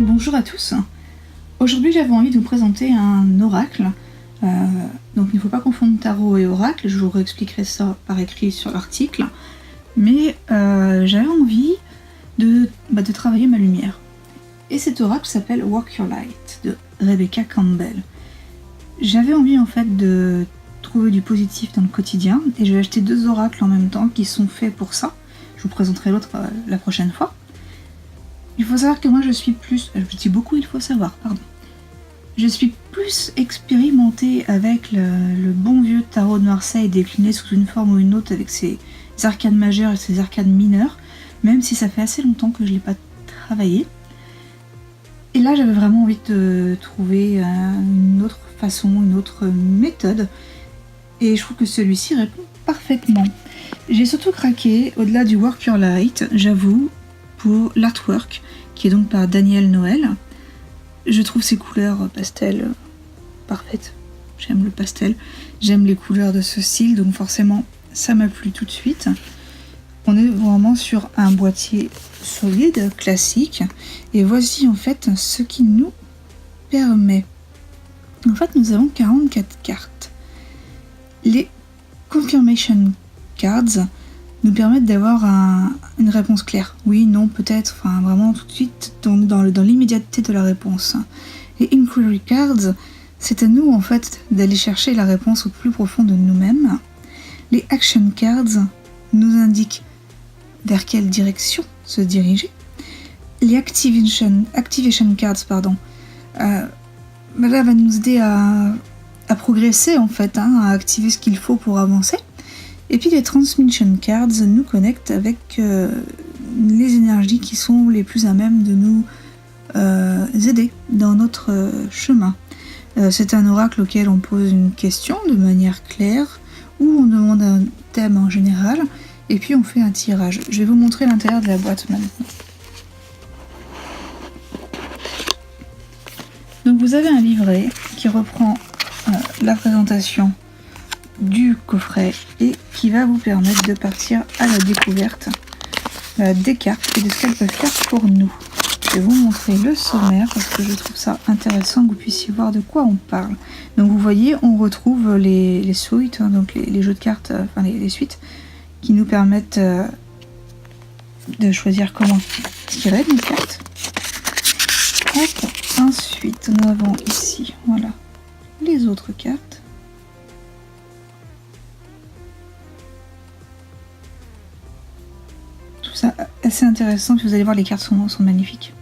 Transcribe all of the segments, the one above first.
Bonjour à tous. Aujourd'hui j'avais envie de vous présenter un oracle. Donc il ne faut pas confondre tarot et oracle, je vous réexpliquerai ça par écrit sur l'article. Mais j'avais envie de travailler ma lumière. Et cet oracle s'appelle Work Your Light de Rebecca Campbell. J'avais envie en fait de trouver du positif dans le quotidien et j'ai acheté deux oracles en même temps qui sont faits pour ça. Je vous présenterai l'autre la prochaine fois. Il faut savoir que moi je suis plus... Je dis beaucoup il faut savoir, pardon. Je suis plus expérimentée avec le bon vieux tarot de Marseille décliné sous une forme ou une autre avec ses arcanes majeures et ses arcanes mineures, même si ça fait assez longtemps que je ne l'ai pas travaillé. Et là j'avais vraiment envie de trouver une autre façon, une autre méthode, et je trouve que celui-ci répond parfaitement. J'ai surtout craqué, au-delà du Work Your Light, j'avoue, pour l'artwork, qui est donc par Daniel Noël. Je trouve ces couleurs pastel parfaites. J'aime le pastel, j'aime les couleurs de ce style, donc forcément ça m'a plu tout de suite. On est vraiment sur un boîtier solide, classique, et voici en fait ce qui nous permet. En fait nous avons 44 cartes. Les confirmation cards nous permettent d'avoir une réponse claire. Oui, non, peut-être, enfin vraiment tout de suite dans l'immédiateté de la réponse. Les inquiry cards, c'est à nous en fait d'aller chercher la réponse au plus profond de nous-mêmes. Les action cards nous indiquent vers quelle direction se diriger. Les activation cards, là va nous aider à progresser en fait, à activer ce qu'il faut pour avancer. Et puis les transmission cards nous connectent avec les énergies qui sont les plus à même de nous aider dans notre chemin. C'est un oracle auquel on pose une question de manière claire, ou on demande un thème en général, et puis on fait un tirage. Je vais vous montrer l'intérieur de la boîte maintenant. Donc vous avez un livret qui reprend la présentation du coffret et qui va vous permettre de partir à la découverte des cartes et de ce qu'elles peuvent faire pour nous. Je vais vous montrer le sommaire parce que je trouve ça intéressant que vous puissiez voir de quoi on parle. Donc vous voyez, on retrouve les suites, donc les jeux de cartes, les suites qui nous permettent de choisir comment tirer nos cartes. Hop. Ensuite, nous avons ici, voilà, les autres cartes. Ça assez intéressant, puis vous allez voir les cartes sont magnifiques.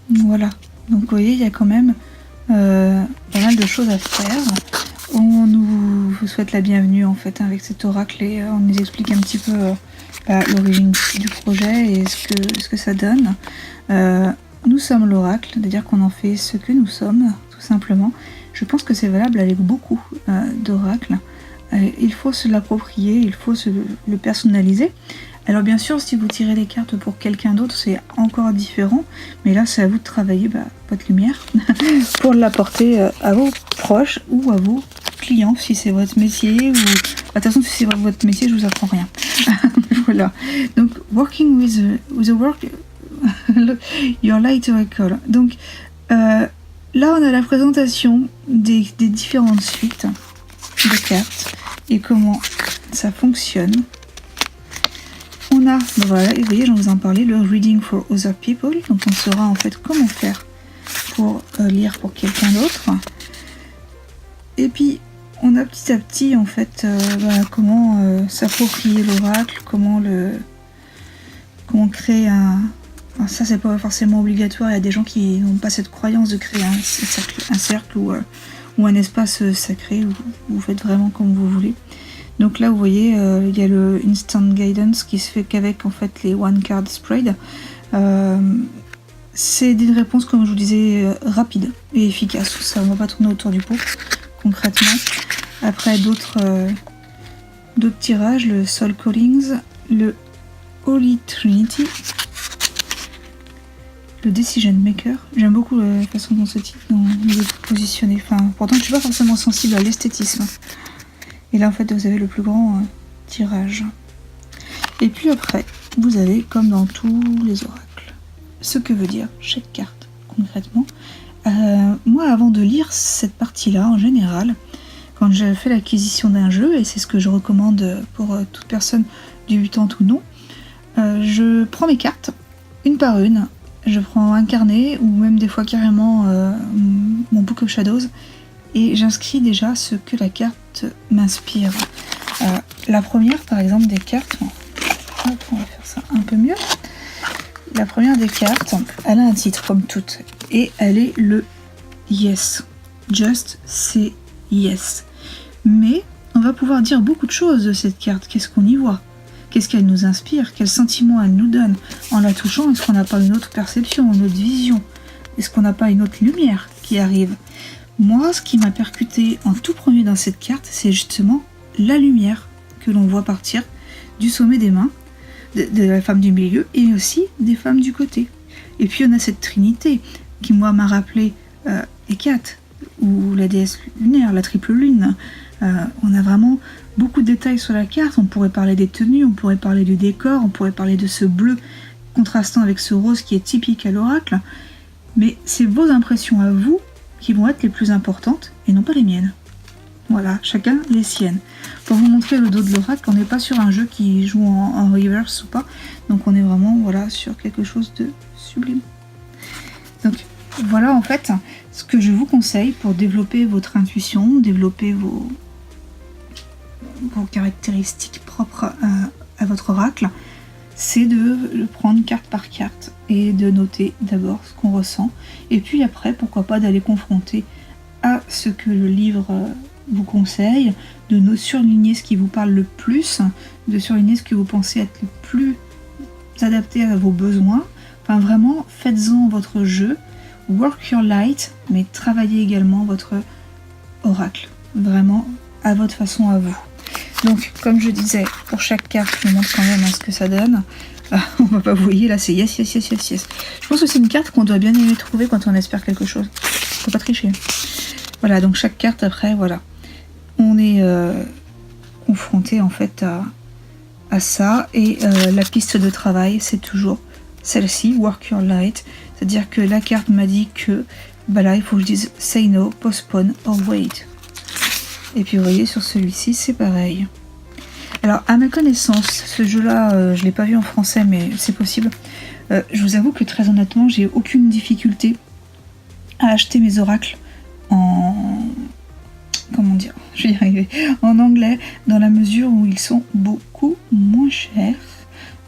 Voilà, donc vous voyez il y a quand même pas mal de choses à faire. On vous souhaite la bienvenue en fait avec cet oracle et on nous explique un petit peu l'origine du projet et ce que ça donne. Nous sommes l'oracle, c'est-à-dire qu'on en fait ce que nous sommes, tout simplement. Je pense que c'est valable avec beaucoup d'oracles. Il faut se l'approprier, il faut le personnaliser. Alors bien sûr, si vous tirez les cartes pour quelqu'un d'autre, c'est encore différent, mais là c'est à vous de travailler votre lumière pour l'apporter à vos proches ou à vos clients, si c'est votre métier, ou de toute façon si c'est votre métier, je vous apprends rien. Voilà, donc working with the work your light oracle. Donc là on a la présentation des différentes suites de cartes et comment ça fonctionne. On a, voilà, et vous voyez, j'en vous en parlais, le reading for other people, donc on saura en fait comment faire pour lire pour quelqu'un d'autre. Et puis on a petit à petit en fait comment s'approprier l'oracle, comment créer un... Enfin, ça c'est pas forcément obligatoire, il y a des gens qui n'ont pas cette croyance de créer un cercle ou un espace sacré où vous faites vraiment comme vous voulez. Donc là vous voyez il y a le instant guidance qui se fait qu'avec en fait les one card spread. C'est des réponses comme je vous disais rapides et efficaces, ça ne va pas tourner autour du pot concrètement. Après d'autres tirages, le Soul Callings, le Holy Trinity, le Decision Maker. J'aime beaucoup la façon dont ce titre est positionné. Enfin, pourtant je suis pas forcément sensible à l'esthétisme. Et là en fait vous avez le plus grand tirage. Et puis après, vous avez comme dans tous les oracles. Ce que veut dire chaque carte, concrètement. Moi, avant de lire cette partie-là, en général, quand j'ai fait l'acquisition d'un jeu, et c'est ce que je recommande pour toute personne débutante ou non, je prends mes cartes, une par une, je prends un carnet, ou même des fois carrément mon Book of Shadows, et j'inscris déjà ce que la carte m'inspire. La première, par exemple, des cartes, hop, on va faire ça un peu mieux. La première des cartes, elle a un titre comme toutes, et elle est le Yes. Just say yes. Mais on va pouvoir dire beaucoup de choses de cette carte. Qu'est-ce qu'on y voit? Qu'est-ce qu'elle nous inspire? Quel sentiment elle nous donne? En la touchant, est-ce qu'on n'a pas une autre perception, une autre vision? Est-ce qu'on n'a pas une autre lumière qui arrive? Moi, ce qui m'a percuté en tout premier dans cette carte, c'est justement la lumière que l'on voit partir du sommet des mains de la femme du milieu et aussi des femmes du côté. Et puis on a cette trinité qui moi m'a rappelé Hécate ou la déesse lunaire, la triple lune. On a vraiment beaucoup de détails sur la carte. On pourrait parler des tenues, on pourrait parler du décor, on pourrait parler de ce bleu contrastant avec ce rose qui est typique à l'oracle. Mais c'est vos impressions à vous qui vont être les plus importantes et non pas les miennes. Voilà, chacun les siennes. Pour vous montrer le dos de l'oracle, on n'est pas sur un jeu qui joue en reverse ou pas, donc on est vraiment voilà, sur quelque chose de sublime. Donc voilà en fait ce que je vous conseille pour développer votre intuition, développer vos caractéristiques propres à votre oracle, c'est de le prendre carte par carte et de noter d'abord ce qu'on ressent, et puis après pourquoi pas d'aller confronter à ce que le livre vous conseille, de surligner ce qui vous parle le plus, de surligner ce que vous pensez être le plus adapté à vos besoins. Enfin vraiment, faites-en votre jeu, work your light, mais travaillez également votre oracle, vraiment à votre façon à vous. Donc comme je disais, pour chaque carte, je vous montre quand même ce que ça donne. On va pas vous voyez là, c'est yes, yes, yes, yes, yes. Je pense que c'est une carte qu'on doit bien aimer trouver quand on espère quelque chose. Faut pas tricher. Voilà, donc chaque carte après, voilà. On est confronté en fait à ça, et la piste de travail c'est toujours celle-ci, work your light, c'est-à-dire que la carte m'a dit que bah là il faut que je dise say no, postpone or wait. Et puis vous voyez sur celui-ci c'est pareil. Alors à ma connaissance, ce jeu-là je l'ai pas vu en français mais c'est possible. Je vous avoue que très honnêtement j'ai aucune difficulté à acheter mes oracles en comment dire, je vais y arriver, en anglais, dans la mesure où ils sont beaucoup moins chers.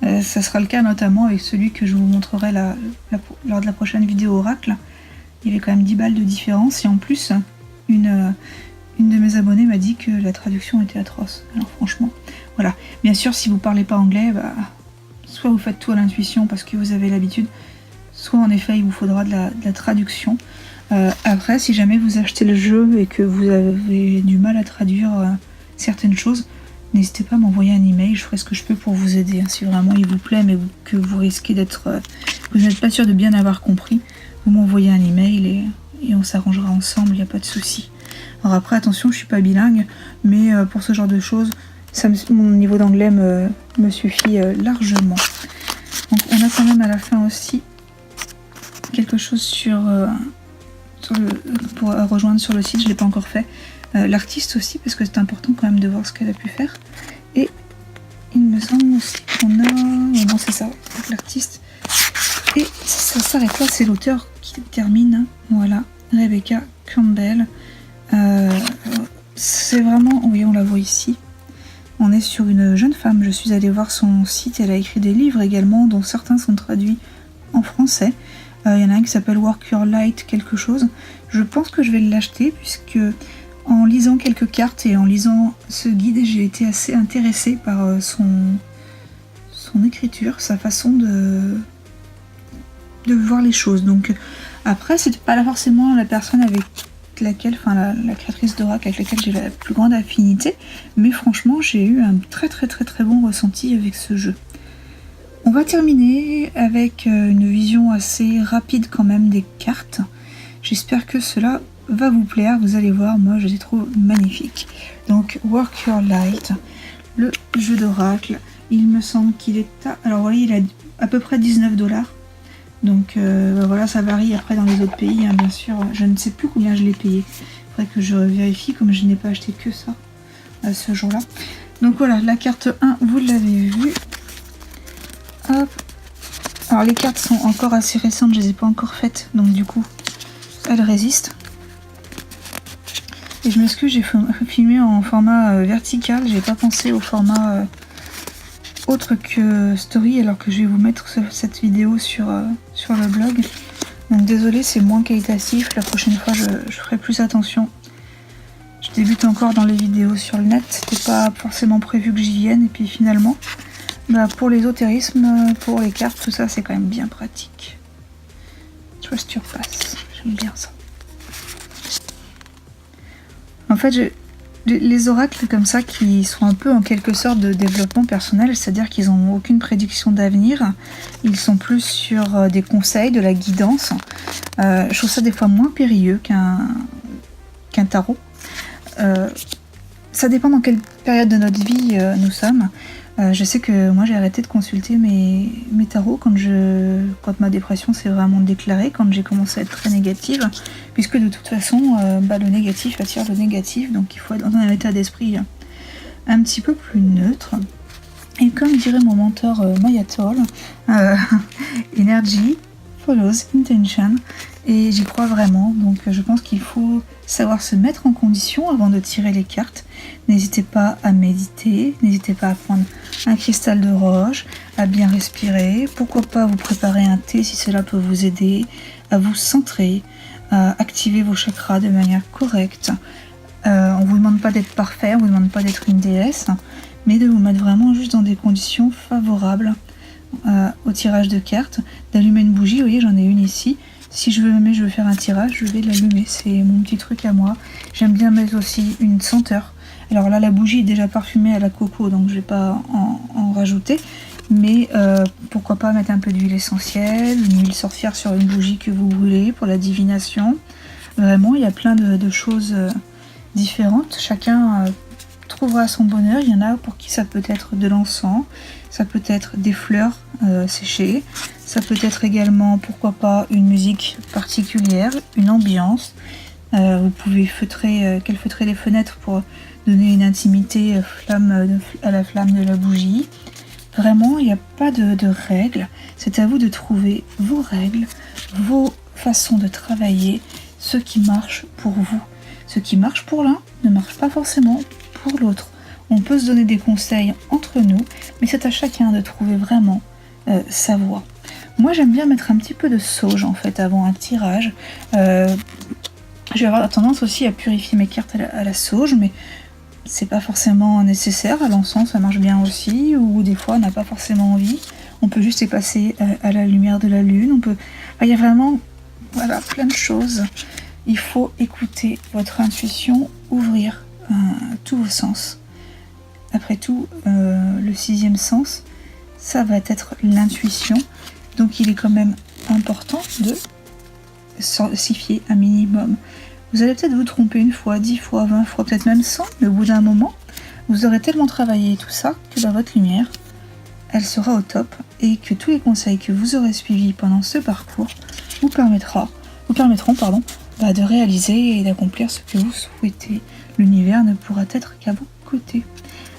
Ça sera le cas notamment avec celui que je vous montrerai lors de la prochaine vidéo oracle. Il y avait quand même 10 balles de différence, et en plus, une de mes abonnées m'a dit que la traduction était atroce. Alors franchement, voilà. Bien sûr, si vous parlez pas anglais, bah, soit vous faites tout à l'intuition parce que vous avez l'habitude, soit en effet il vous faudra de la traduction. Après, si jamais vous achetez le jeu et que vous avez du mal à traduire certaines choses, n'hésitez pas à m'envoyer un email, je ferai ce que je peux pour vous aider. Si vraiment il vous plaît, mais que vous risquez d'être... vous n'êtes pas sûr de bien avoir compris, vous m'envoyez un email et on s'arrangera ensemble, il n'y a pas de souci. Alors après, attention, je suis pas bilingue, mais pour ce genre de choses, mon niveau d'anglais me suffit largement. Donc on a quand même à la fin aussi quelque chose pour rejoindre sur le site, je ne l'ai pas encore fait. L'artiste aussi, parce que c'est important quand même de voir ce qu'elle a pu faire. Et il me semble aussi qu'on a... non, c'est ça, l'artiste. Et ça s'arrête là, c'est l'auteur qui termine. Voilà, Rebecca Campbell. C'est vraiment... oui, on la voit ici. On est sur une jeune femme. Je suis allée voir son site. Elle a écrit des livres également, dont certains sont traduits en français. Il y en a un qui s'appelle Work Your Light quelque chose. Je pense que je vais l'acheter puisque en lisant quelques cartes et en lisant ce guide, j'ai été assez intéressée par son écriture, sa façon de voir les choses. Donc après, c'est pas forcément la personne avec laquelle, enfin la créatrice d'oracle avec laquelle j'ai la plus grande affinité, mais franchement, j'ai eu un très très très très bon ressenti avec ce jeu. On va terminer avec une vision assez rapide quand même des cartes. J'espère que cela va vous plaire. Vous allez voir, moi je les trouve magnifiques. Donc Work Your Light, le jeu d'oracle Il me semble qu'il est à... Alors voilà, il est à peu près 19 $. Donc voilà, ça varie après dans les autres pays, hein, bien sûr. Je ne sais plus combien je l'ai payé. Il faudrait que je vérifie, comme je n'ai pas acheté que ça ce jour-là. Donc voilà, la carte 1, vous l'avez vu. Hop. Alors les cartes sont encore assez récentes, je les ai pas encore faites, donc du coup, elles résistent. Et je m'excuse, j'ai filmé en format vertical, j'ai pas pensé au format autre que story, alors que je vais vous mettre cette vidéo sur le blog. Donc désolé, c'est moins qualitatif, la prochaine fois je ferai plus attention. Je débute encore dans les vidéos sur le net, c'était pas forcément prévu que j'y vienne, et puis finalement, bah pour l'ésotérisme, pour les cartes, tout ça c'est quand même bien pratique. Trust your pass, j'aime bien ça. En fait, les oracles comme ça qui sont un peu en quelque sorte de développement personnel, c'est-à-dire qu'ils n'ont aucune prédiction d'avenir, ils sont plus sur des conseils, de la guidance. Je trouve ça des fois moins périlleux qu'un tarot. Ça dépend dans quelle période de notre vie nous sommes. Je sais que moi j'ai arrêté de consulter mes tarots quand ma dépression s'est vraiment déclarée, quand j'ai commencé à être très négative, puisque de toute façon le négatif attire le négatif, donc il faut être dans un état d'esprit un petit peu plus neutre. Et comme dirait mon mentor Maya Toll, Energy follows intention, et j'y crois vraiment, donc je pense qu'il faut savoir se mettre en condition avant de tirer les cartes. N'hésitez pas à méditer, n'hésitez pas à prendre un cristal de roche, à bien respirer, pourquoi pas vous préparer un thé si cela peut vous aider, à vous centrer, à activer vos chakras de manière correcte. On ne vous demande pas d'être parfait, on ne vous demande pas d'être une déesse, mais de vous mettre vraiment juste dans des conditions favorables au tirage de cartes, d'allumer une bougie. Vous voyez, j'en ai une ici. Si je veux faire un tirage, je vais l'allumer, c'est mon petit truc à moi. J'aime bien mettre aussi une senteur. Alors là, la bougie est déjà parfumée à la coco, donc je vais pas en rajouter. Mais pourquoi pas mettre un peu d'huile essentielle, une huile sorcière sur une bougie que vous brûlez pour la divination. Vraiment, il y a plein de choses différentes. Chacun trouvera son bonheur. Il y en a pour qui ça peut être de l'encens, ça peut être des fleurs séchées, ça peut être également, pourquoi pas, une musique particulière, une ambiance. Vous pouvez calfeutrer les fenêtres pour donner une intimité à la flamme de la bougie. Vraiment, il n'y a pas de règles. C'est à vous de trouver vos règles, vos façons de travailler, ce qui marche pour vous. Ce qui marche pour l'un ne marche pas forcément pour l'autre. On peut se donner des conseils entre nous, mais c'est à chacun de trouver vraiment sa voie. Moi, j'aime bien mettre un petit peu de sauge en fait avant un tirage. Je vais avoir tendance aussi à purifier mes cartes à la sauge, mais c'est pas forcément nécessaire. À l'encens, ça marche bien aussi, ou des fois, on n'a pas forcément envie. On peut juste y passer à la lumière de la lune. Il y a vraiment plein de choses. Il faut écouter votre intuition, ouvrir tous vos sens. Après tout, le 6e sens, ça va être l'intuition. Donc il est quand même important de s'y fier un minimum. Vous allez peut-être vous tromper une fois, 10 fois, 20 fois, peut-être même 100, mais au bout d'un moment, vous aurez tellement travaillé tout ça que votre lumière, elle sera au top, et que tous les conseils que vous aurez suivis pendant ce parcours vous permettront de réaliser et d'accomplir ce que vous souhaitez. L'univers ne pourra être qu'à vos côtés.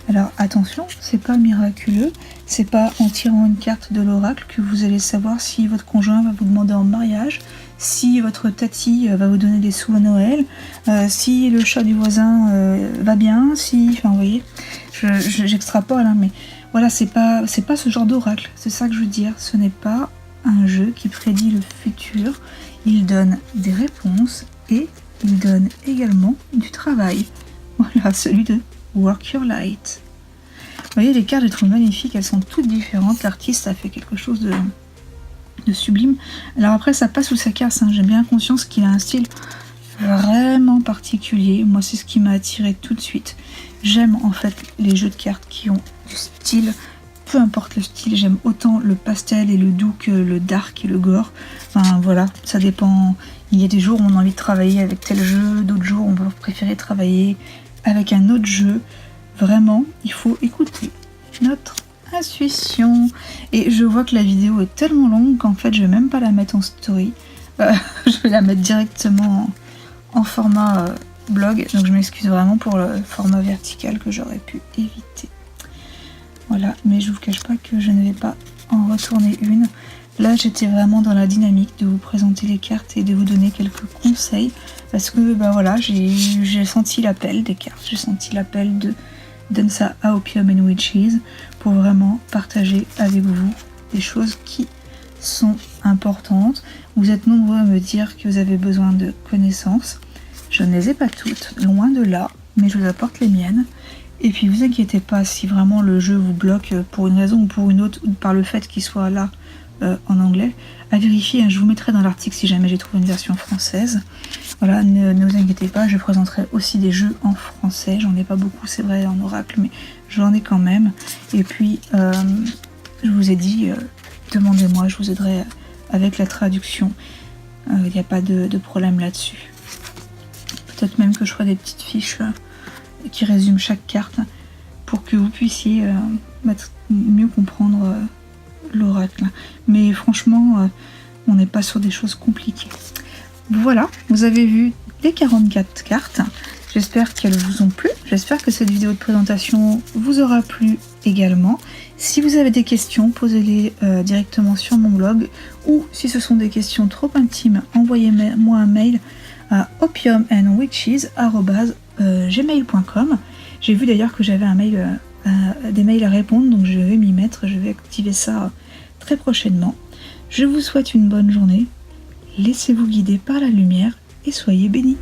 Alors attention, c'est pas miraculeux, c'est pas en tirant une carte de l'oracle que vous allez savoir si votre conjoint va vous demander en mariage, si votre tati va vous donner des sous à Noël, si le chat du voisin va bien, vous voyez, j'extrapole, hein, mais voilà, c'est pas ce genre d'oracle, c'est ça que je veux dire, ce n'est pas un jeu qui prédit le futur, il donne des réponses et il donne également du travail. Voilà, celui de Work Your Light. Vous voyez, les cartes, je trouve magnifiques, elles sont toutes différentes. L'artiste a fait quelque chose de sublime. Alors après, ça passe ou ça casse, hein. J'ai bien conscience qu'il a un style vraiment particulier. Moi, c'est ce qui m'a attiré tout de suite. J'aime en fait les jeux de cartes qui ont du style. Peu importe le style, j'aime autant le pastel et le doux que le dark et le gore. Enfin voilà, ça dépend. Il y a des jours où on a envie de travailler avec tel jeu, d'autres jours on va préférer travailler avec un autre jeu. Vraiment, il faut écouter notre Intuition. Et je vois que la vidéo est tellement longue qu'en fait je vais même pas la mettre en story. Je vais la mettre directement en format blog. Donc je m'excuse vraiment pour le format vertical que j'aurais pu éviter. Voilà, mais je vous cache pas que je ne vais pas en retourner une. Là j'étais vraiment dans la dynamique de vous présenter les cartes et de vous donner quelques conseils. Parce que bah voilà, j'ai senti l'appel des cartes. J'ai senti l'appel de Dansa à Opium and Witches pour vraiment partager avec vous des choses qui sont importantes. Vous êtes nombreux à me dire que vous avez besoin de connaissances. Je ne les ai pas toutes, loin de là, mais je vous apporte les miennes. Et puis vous inquiétez pas si vraiment le jeu vous bloque pour une raison ou pour une autre, ou par le fait qu'il soit là en anglais, à vérifier. Je vous mettrai dans l'article si jamais j'ai trouvé une version française. Voilà, ne vous inquiétez pas, je présenterai aussi des jeux en français. J'en ai pas beaucoup, c'est vrai, en oracle, mais j'en ai quand même. Et puis, je vous ai dit, demandez-moi, je vous aiderai avec la traduction. Il n'y a pas de problème là-dessus. Peut-être même que je ferai des petites fiches qui résument chaque carte pour que vous puissiez mieux comprendre l'oracle. Mais franchement, on n'est pas sur des choses compliquées. Voilà, vous avez vu les 44 cartes. J'espère qu'elles vous ont plu. J'espère que cette vidéo de présentation vous aura plu également. Si vous avez des questions, posez-les directement sur mon blog. Ou si ce sont des questions trop intimes, envoyez-moi un mail à opiumandwitches@gmail.com. J'ai vu d'ailleurs que j'avais des mails à répondre, donc je vais m'y mettre. Je vais activer ça très prochainement. Je vous souhaite une bonne journée. Laissez-vous guider par la lumière et soyez bénis.